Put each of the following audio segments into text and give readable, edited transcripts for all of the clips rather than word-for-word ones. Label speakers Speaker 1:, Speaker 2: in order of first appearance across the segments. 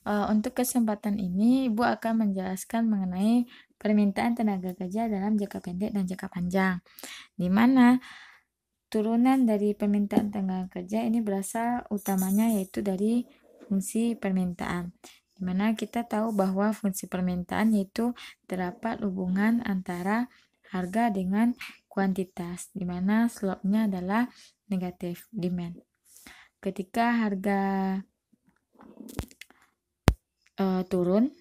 Speaker 1: Untuk kesempatan ini, Ibu akan menjelaskan mengenai permintaan tenaga kerja dalam jangka pendek dan jangka panjang, di mana turunan dari permintaan tenaga kerja ini berasal utamanya yaitu dari fungsi permintaan, di mana kita tahu bahwa fungsi permintaan yaitu terdapat hubungan antara harga dengan kuantitas, di mana slope-nya adalah negatif demand. Ketika harga turun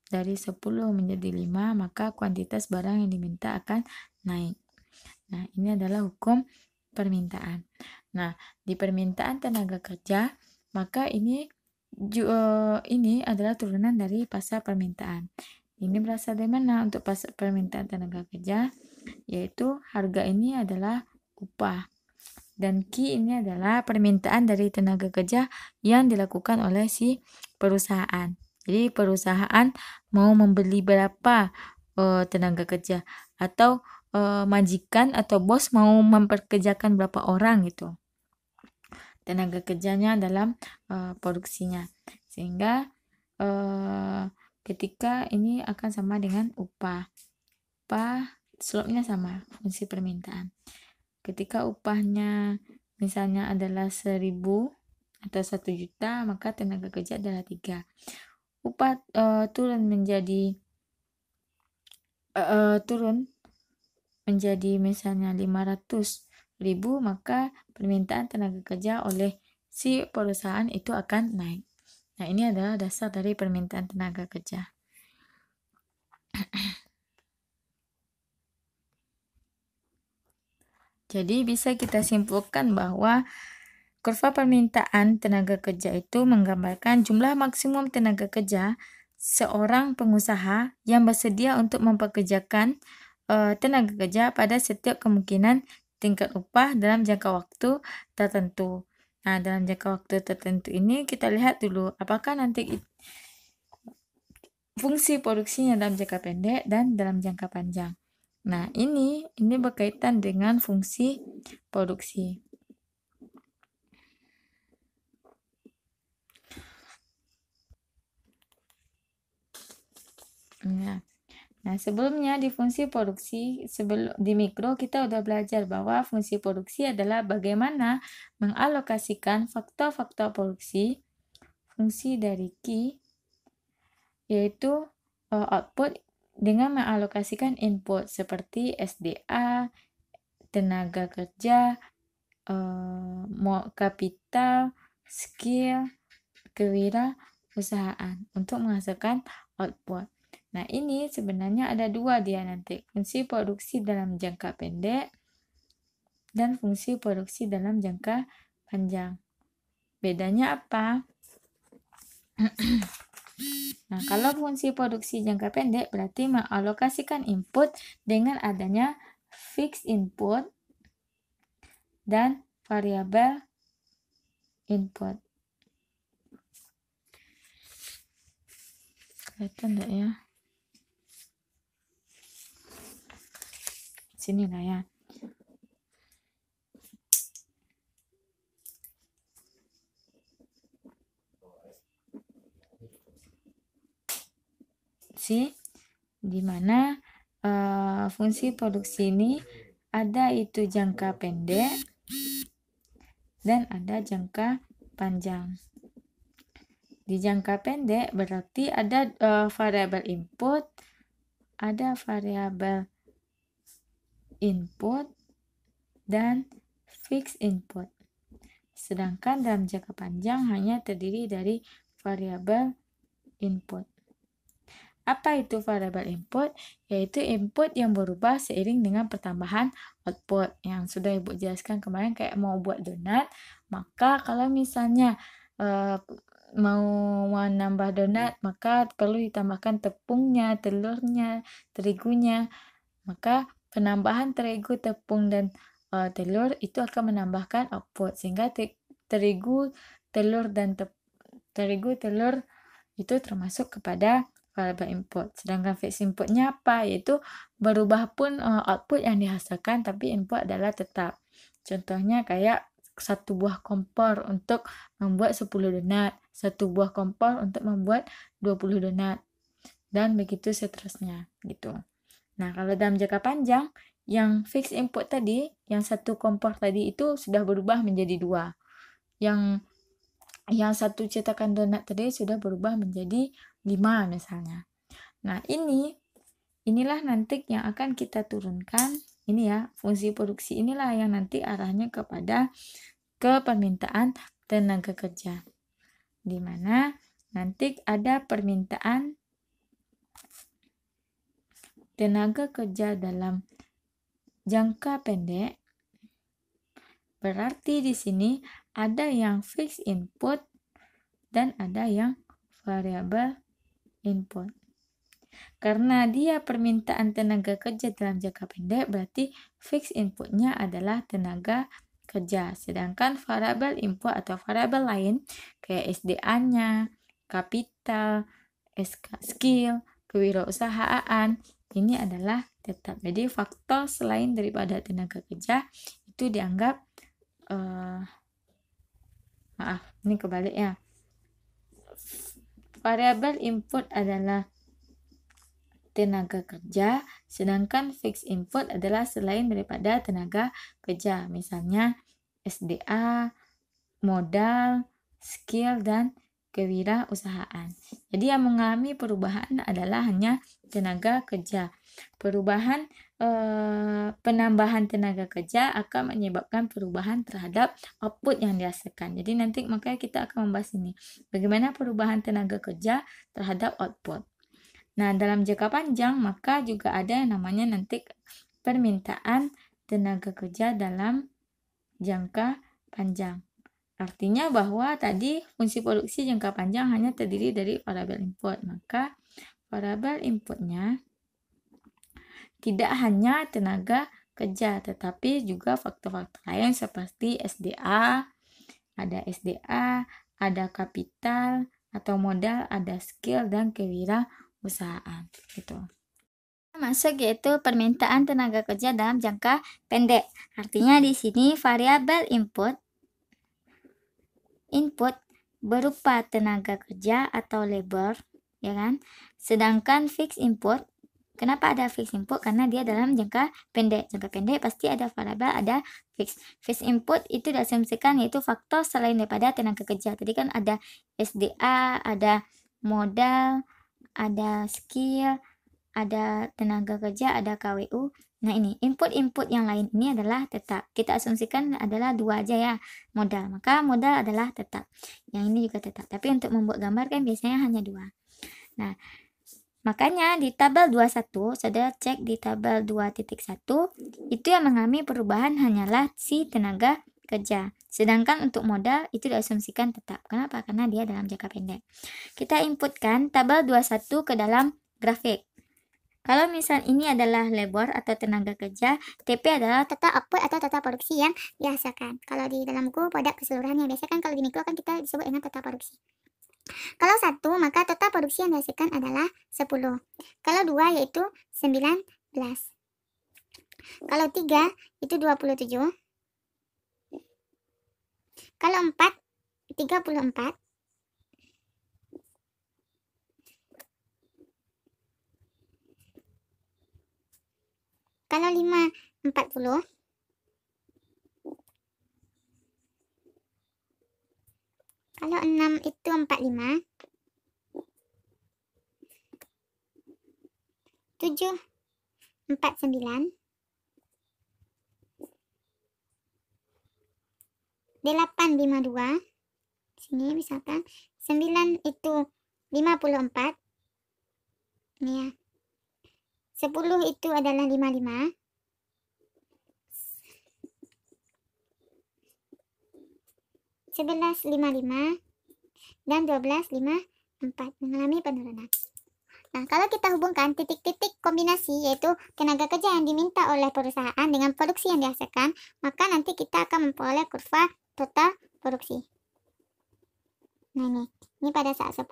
Speaker 1: dari 10 menjadi 5, maka kuantitas barang yang diminta akan naik. Nah, ini adalah hukum permintaan. Nah, di permintaan tenaga kerja, maka ini adalah turunan dari pasar permintaan. Ini berasal dari mana untuk pasar permintaan tenaga kerja? Yaitu harga ini adalah upah. Dan Q ini adalah permintaan dari tenaga kerja yang dilakukan oleh si perusahaan. Jadi perusahaan mau membeli berapa tenaga kerja, atau majikan atau bos mau memperkerjakan berapa orang gitu tenaga kerjanya dalam produksinya, sehingga ketika ini akan sama dengan upah slope-nya sama, fungsi permintaan. Ketika upahnya misalnya adalah 1.000 atau 1 juta, maka tenaga kerja adalah 3. Upah turun menjadi misalnya 500.000, maka permintaan tenaga kerja oleh si perusahaan itu akan naik. Nah, ini adalah dasar dari permintaan tenaga kerja. Jadi bisa kita simpulkan bahwa kurva permintaan tenaga kerja itu menggambarkan jumlah maksimum tenaga kerja seorang pengusaha yang bersedia untuk mempekerjakan tenaga kerja pada setiap kemungkinan tingkat upah dalam jangka waktu tertentu. Nah, dalam jangka waktu tertentu ini kita lihat dulu apakah nanti fungsi produksinya dalam jangka pendek dan dalam jangka panjang. Nah, ini berkaitan dengan fungsi produksi. Nah, sebelumnya di fungsi produksi, di mikro kita udah belajar bahwa fungsi produksi adalah bagaimana mengalokasikan faktor-faktor produksi, fungsi dari Q, yaitu output dengan mengalokasikan input seperti SDA, tenaga kerja, kapital, skill, kewirausahaan untuk menghasilkan output. Nah, ini sebenarnya ada 2 dia nanti, fungsi produksi dalam jangka pendek dan fungsi produksi dalam jangka panjang. Bedanya apa? Nah, kalau fungsi produksi jangka pendek berarti mengalokasikan input dengan adanya fixed input dan variabel input. Kelihatan enggak ya? Sini lah ya. Di mana fungsi produksi ini ada itu jangka pendek dan ada jangka panjang. Di jangka pendek berarti ada variabel input, ada variabel input, dan fixed input. Sedangkan dalam jangka panjang hanya terdiri dari variabel input. Apa itu variabel input? Yaitu input yang berubah seiring dengan pertambahan output. Yang sudah Ibu jelaskan kemarin kayak mau buat donat, maka kalau misalnya mau menambah donat, maka perlu ditambahkan tepungnya, telurnya, terigunya. Maka penambahan terigu, tepung, dan telur itu akan menambahkan output, sehingga terigu, telur, dan terigu, telur itu termasuk kepada variabel input. Sedangkan fixed inputnya apa? Yaitu berubah pun output yang dihasilkan, tapi input adalah tetap. Contohnya kayak satu buah kompor untuk membuat 10 donat, satu buah kompor untuk membuat 20 donat, dan begitu seterusnya gitu. Nah, kalau dalam jangka panjang, yang fixed input tadi, yang satu kompor tadi itu sudah berubah menjadi 2. Yang satu cetakan donat tadi sudah berubah menjadi 5 misalnya. Nah, inilah nanti yang akan kita turunkan. Ini ya, fungsi produksi inilah yang nanti arahnya kepada ke permintaan tenaga kerja. Di mana nanti ada permintaan tenaga kerja dalam jangka pendek. Berarti di sini ada yang fixed input dan ada yang variable input. Karena dia permintaan tenaga kerja dalam jangka pendek, berarti fixed inputnya adalah tenaga kerja. Sedangkan variable input atau variable lain, kayak SDA-nya, kapital, skill, kewirausahaan, ini adalah tetap. Jadi faktor selain daripada tenaga kerja itu dianggap, ini kebalik ya. Variable input adalah tenaga kerja, sedangkan fixed input adalah selain daripada tenaga kerja. Misalnya SDA, modal, skill, dan kewirausahaan. Jadi yang mengalami perubahan adalah hanya tenaga kerja. Perubahan penambahan tenaga kerja akan menyebabkan perubahan terhadap output yang dihasilkan. Jadi nanti makanya kita akan membahas ini. Bagaimana perubahan tenaga kerja terhadap output. Nah, dalam jangka panjang maka juga ada yang namanya nanti permintaan tenaga kerja dalam jangka panjang. Artinya bahwa tadi fungsi produksi jangka panjang hanya terdiri dari variable input. Maka variable inputnya tidak hanya tenaga kerja, tetapi juga faktor-faktor lain seperti SDA, ada kapital atau modal, ada skill, dan kewirausahaan. Gitu.
Speaker 2: Masuk yaitu permintaan tenaga kerja dalam jangka pendek. Artinya di sini variabel input berupa tenaga kerja atau labor, ya kan? Sedangkan fixed input, kenapa ada fixed input? Karena dia dalam jangka pendek. Jangka pendek pasti ada variabel, ada fixed. Fixed input itu diasumsikan yaitu faktor selain daripada tenaga kerja. Tadi kan ada SDA, ada modal, ada skill, ada tenaga kerja, ada KWU. Nah, ini input-input yang lain ini adalah tetap. Kita asumsikan adalah 2 aja ya, modal. Maka modal adalah tetap. Yang ini juga tetap. Tapi untuk membuat gambar kan biasanya hanya 2. Nah, makanya di tabel 21, saudara cek di tabel 2.1, itu yang mengalami perubahan hanyalah si tenaga kerja. Sedangkan untuk modal itu diasumsikan tetap. Kenapa? Karena dia dalam jangka pendek. Kita inputkan tabel 21 ke dalam grafik. Kalau misal ini adalah labor atau tenaga kerja, TP adalah total output atau total produksi yang dihasilkan. Kalau di dalam buku produk keseluruhannya, biasanya kan kalau di mikro kan kita disebut dengan total produksi. Kalau 1, maka total produksi yang dihasilkan adalah 10. Kalau 2 yaitu 19. Kalau 3 itu 27. Kalau 4, 34. Kalau 5, 40. Kalau 6 itu 45. 7, 49. 8, 52. Sini misalkan 9 itu 54. Ini ya. 10 itu adalah 55. 11, 55. Dan 12, 54. Mengalami penurunan. Nah, kalau kita hubungkan titik-titik kombinasi yaitu tenaga kerja yang diminta oleh perusahaan dengan produksi yang dihasilkan, maka nanti kita akan memperoleh kurva total produksi. Nah, ini pada saat 10,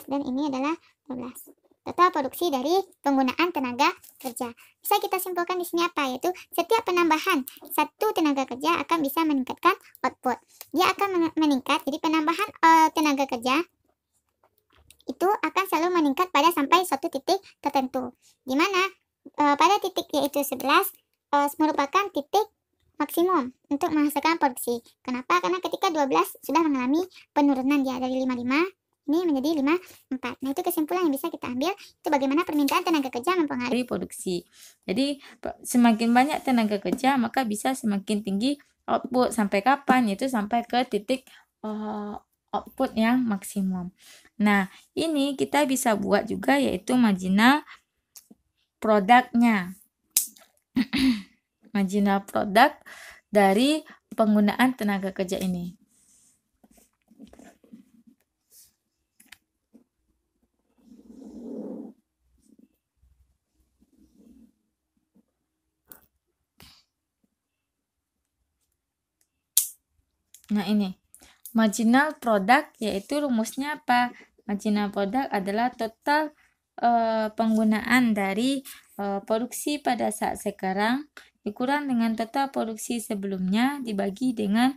Speaker 2: dan ini adalah 12.
Speaker 3: total produksi dari penggunaan tenaga kerja. Bisa kita simpulkan di sini apa? Yaitu setiap penambahan satu tenaga kerja akan bisa meningkatkan output. Dia akan meningkat, jadi penambahan tenaga kerja itu akan selalu meningkat pada sampai suatu titik tertentu, di mana pada titik yaitu 11 merupakan titik maksimum untuk menghasilkan produksi. Kenapa? Karena ketika 12 sudah mengalami penurunan dia dari 55 ini menjadi 54. Nah, itu kesimpulan yang bisa kita ambil, itu bagaimana permintaan tenaga kerja mempengaruhi
Speaker 1: produksi. Jadi semakin banyak tenaga kerja maka bisa semakin tinggi output. Sampai kapan? Yaitu sampai ke titik output yang maksimum. Nah, ini kita bisa buat juga yaitu marginal produknya. Marginal produk dari penggunaan tenaga kerja ini. Nah, ini marginal product, yaitu rumusnya apa? Marginal product adalah total penggunaan dari produksi pada saat sekarang dikurang dengan total produksi sebelumnya dibagi dengan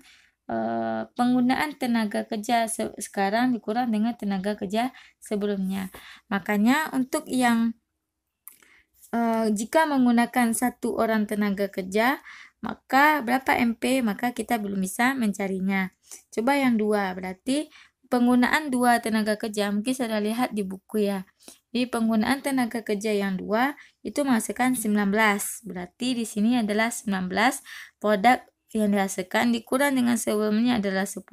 Speaker 1: penggunaan tenaga kerja sekarang dikurang dengan tenaga kerja sebelumnya. Makanya untuk yang jika menggunakan 1 orang tenaga kerja, maka berapa MP? Maka kita belum bisa mencarinya. Coba yang 2, berarti penggunaan 2 tenaga kerja, mungkin sudah lihat di buku ya. Jadi penggunaan tenaga kerja yang 2 itu menghasilkan 19. Berarti di sini adalah 19 produk yang dihasilkan dikurang dengan sebelumnya adalah 10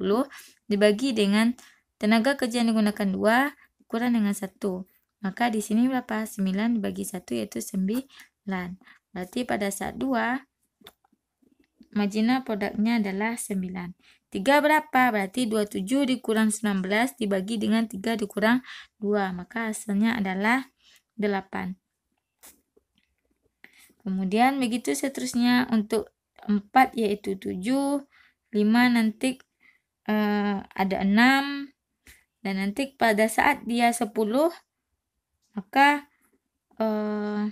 Speaker 1: dibagi dengan tenaga kerja yang digunakan 2 dikurang dengan 1. Maka di sini berapa? 9 dibagi 1 yaitu 9. Berarti pada saat 2 marginal produknya adalah 9. 3 berapa? Berarti 27 dikurang 19 dibagi dengan 3 dikurang 2. Maka hasilnya adalah 8. Kemudian begitu seterusnya untuk 4 yaitu 7. 5 nanti ada 6. Dan nanti pada saat dia 10 maka 10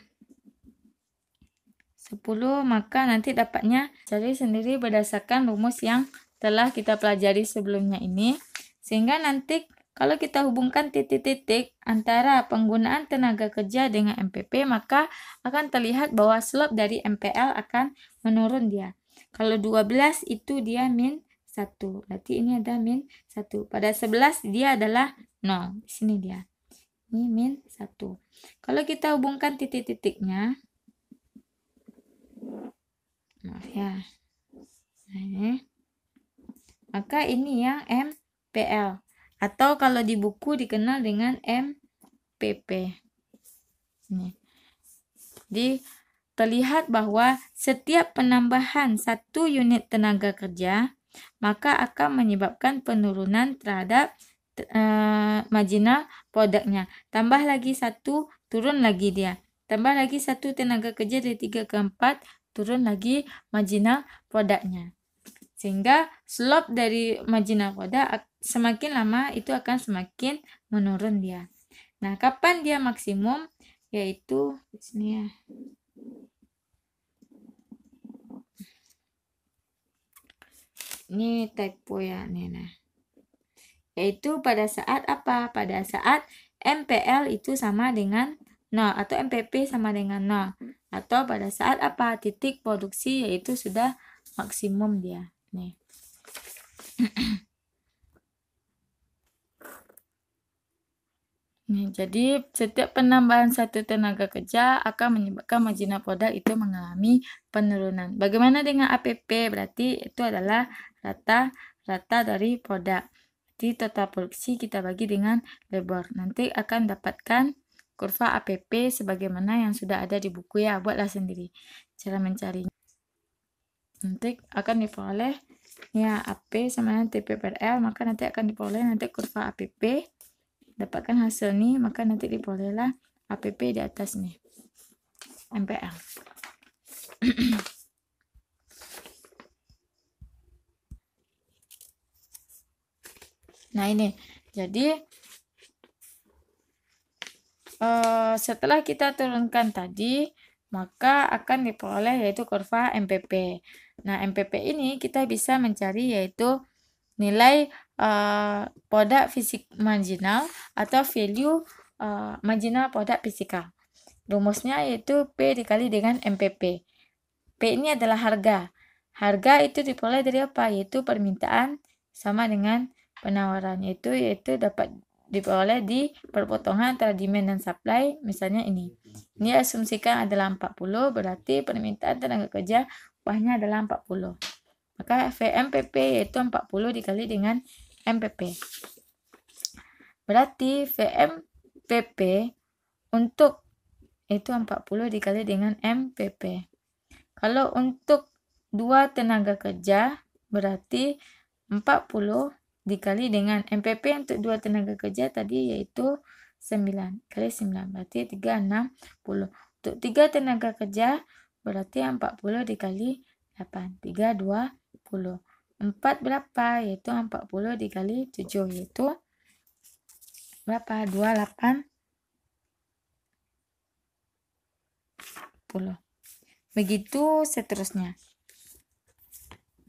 Speaker 1: maka nanti dapatnya cari sendiri berdasarkan rumus yang telah kita pelajari sebelumnya ini. Sehingga nanti kalau kita hubungkan titik-titik antara penggunaan tenaga kerja dengan MPP, maka akan terlihat bahwa slope dari MPL akan menurun dia. Kalau 12 itu dia min 1. Berarti ini ada min 1. Pada 11 dia adalah 0. Di sini dia. Ini min 1. Kalau kita hubungkan titik-titiknya, maaf ya. Nah, ini. Maka ini yang MPL. Atau kalau di buku dikenal dengan MPP. Ini. Jadi terlihat bahwa setiap penambahan 1 unit tenaga kerja maka akan menyebabkan penurunan terhadap marginal produknya. Tambah lagi 1, turun lagi dia. Tambah lagi 1 tenaga kerja dari 3 ke 4, turun lagi marginal produknya. Sehingga slope dari marginal produk semakin lama itu akan semakin menurun dia. Nah, kapan dia maksimum? Yaitu di sini ya. Ini typo ya, nih nah. Yaitu pada saat apa? Pada saat MPL itu sama dengan 0 atau MPP sama dengan 0. Atau pada saat apa? Titik produksi yaitu sudah maksimum dia. Nih. Nih, jadi setiap penambahan 1 tenaga kerja akan menyebabkan marginal produk itu mengalami penurunan. Bagaimana dengan APP? Berarti itu adalah rata dari produk. Jadi total produksi kita bagi dengan labor. Nanti akan dapatkan kurva APP sebagaimana yang sudah ada di buku ya. Buatlah sendiri cara mencarinya. Nanti akan diperoleh ya AP sama dengan TP per L, maka nanti akan diperoleh nanti kurva APP. Dapatkan hasil nih, maka nanti diperolehlah APP di atas nih. MPL. Nah, ini. Jadi setelah kita turunkan tadi, maka akan diperoleh yaitu kurva MPP. Nah, MPP ini kita bisa mencari yaitu nilai produk fisik marginal atau value marginal produk fisikal. Rumusnya yaitu P dikali dengan MPP. P ini adalah harga. Harga itu diperoleh dari apa? Yaitu permintaan sama dengan penawaran. Yaitu dapat diperoleh di perpotongan antara demand dan supply. Misalnya ini. Ini asumsikan adalah 40, berarti permintaan tenaga kerja upahnya adalah 40. Maka VMPP yaitu 40 dikali dengan MPP. Berarti VMPP untuk itu 40 dikali dengan MPP. Kalau untuk 2 tenaga kerja, berarti 40 dikali dengan MPP untuk 2 tenaga kerja tadi yaitu 9 kali 9. Berarti 360. Untuk 3 tenaga kerja, berarti 40 dikali 8. 320. 4 berapa? Yaitu 40 dikali 7. Yaitu berapa? 28. Begitu seterusnya.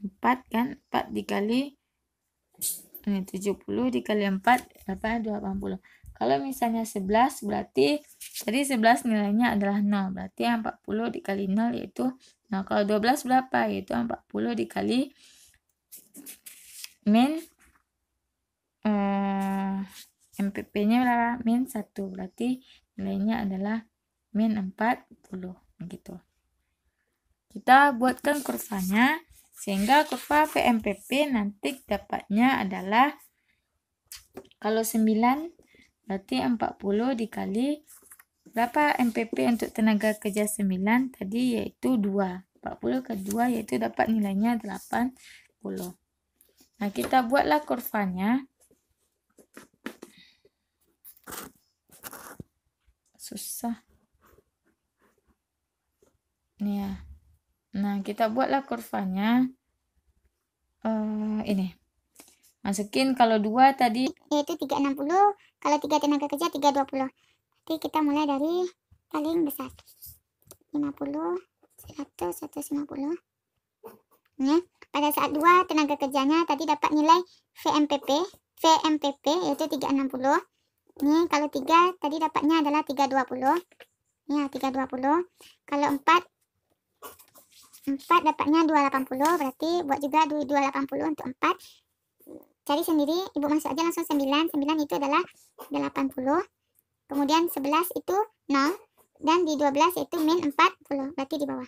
Speaker 1: 4 kan? 4 dikali 70 dikali 4 berapa? 80. Kalau misalnya 11 berarti tadi 11 nilainya adalah 0. Berarti 40 dikali 0 yaitu 0. Kalau 12 berapa? Yaitu 40 dikali min MPP-nya berapa? Min 1. Berarti nilainya adalah min 40. Begitu. Kita buatkan kurvanya sehingga kurva VMPP nanti dapatnya adalah kalau 9 berarti 40 dikali berapa MPP untuk tenaga kerja 9 tadi yaitu 2. 40 ke 2 yaitu dapat nilainya 80. Nah, kita buatlah kurvanya. Susah. Nih ya. Nah, kita buatlah kurvanya. Ini. Masukin kalau 2 tadi
Speaker 3: yaitu 360, kalau 3 tenaga kerja 320. Jadi kita mulai dari paling besar. 50, 100, 150. Ya. Pada saat 2 tenaga kerjanya tadi dapat nilai VMPP yaitu 360. Ini kalau 3 tadi dapatnya adalah 320. Ya, 320. Kalau 4 dapatnya 280, berarti buat juga 280 untuk 4. Cari sendiri, ibu masuk aja langsung 9. 9 itu adalah 80. Kemudian 11 itu 0. Dan di 12 itu min 40. Berarti di bawah.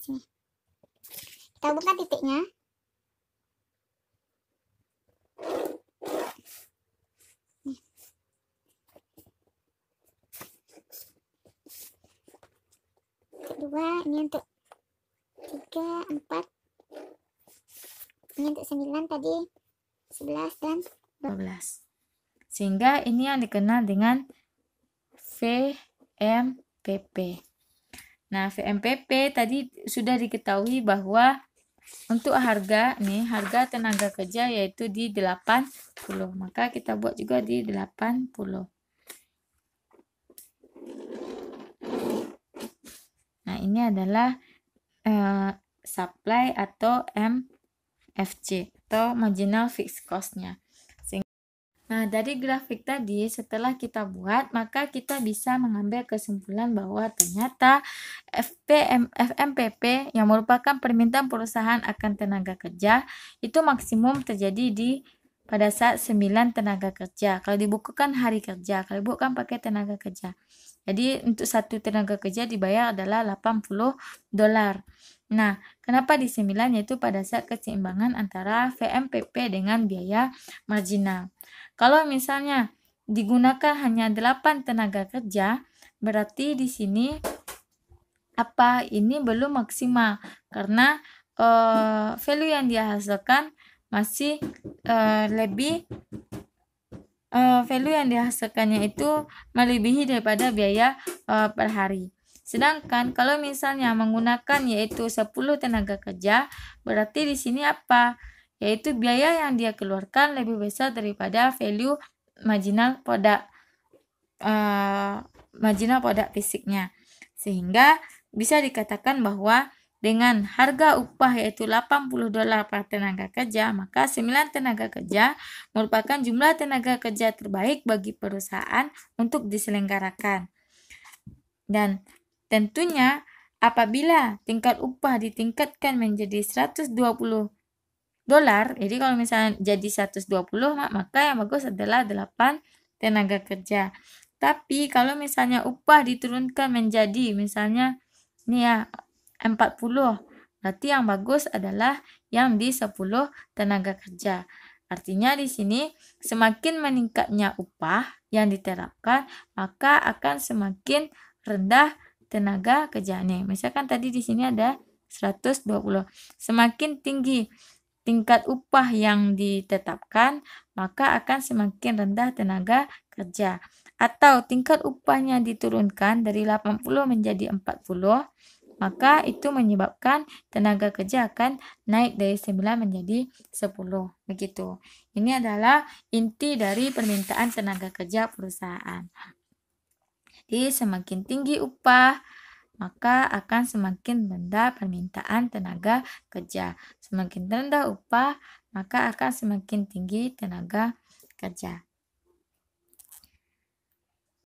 Speaker 3: Sini. Kita buka titiknya. Nih. Kedua, ini untuk 3, 4. Ini untuk 9 tadi 11 dan
Speaker 1: 12. Sehingga ini yang dikenal dengan VMPP. Nah, VMPP tadi sudah diketahui bahwa untuk harga tenaga kerja yaitu di 80. Maka kita buat juga di 80. Nah, ini adalah supply atau MFC atau marginal fixed cost-nya. Nah, dari grafik tadi setelah kita buat, maka kita bisa mengambil kesimpulan bahwa ternyata FMPP yang merupakan permintaan perusahaan akan tenaga kerja itu maksimum terjadi pada saat 9 tenaga kerja. Kalau dibukukan hari kerja, kalau dibukukan pakai tenaga kerja. Jadi untuk satu tenaga kerja dibayar adalah $80. Nah, kenapa di 9? Yaitu pada saat keseimbangan antara VMPP dengan biaya marginal. Kalau misalnya digunakan hanya 8 tenaga kerja, berarti di sini ini belum maksimal karena value yang dihasilkan masih lebih value yang dihasilkannya itu melebihi daripada biaya per hari. Sedangkan kalau misalnya menggunakan yaitu 10 tenaga kerja, berarti di sini yaitu biaya yang dia keluarkan lebih besar daripada value marginal produk. marginal produk fisiknya. Sehingga bisa dikatakan bahwa dengan harga upah yaitu $80 per tenaga kerja, maka 9 tenaga kerja merupakan jumlah tenaga kerja terbaik bagi perusahaan untuk diselenggarakan. Dan tentunya apabila tingkat upah ditingkatkan menjadi $120, jadi kalau misalnya jadi 120, maka yang bagus adalah 8 tenaga kerja. Tapi kalau misalnya upah diturunkan menjadi misalnya ini ya 40, berarti yang bagus adalah yang di 10 tenaga kerja. Artinya di sini semakin meningkatnya upah yang diterapkan, maka akan semakin rendah tenaga kerja. Nih, misalkan tadi di sini ada 120. Semakin tinggi tingkat upah yang ditetapkan, maka akan semakin rendah tenaga kerja. Atau tingkat upahnya diturunkan dari 80 menjadi 40, maka itu menyebabkan tenaga kerja akan naik dari 9 menjadi 10. Begitu. Ini adalah inti dari permintaan tenaga kerja perusahaan. Jadi semakin tinggi upah, maka akan semakin rendah permintaan tenaga kerja. Semakin rendah upah, maka akan semakin tinggi tenaga kerja.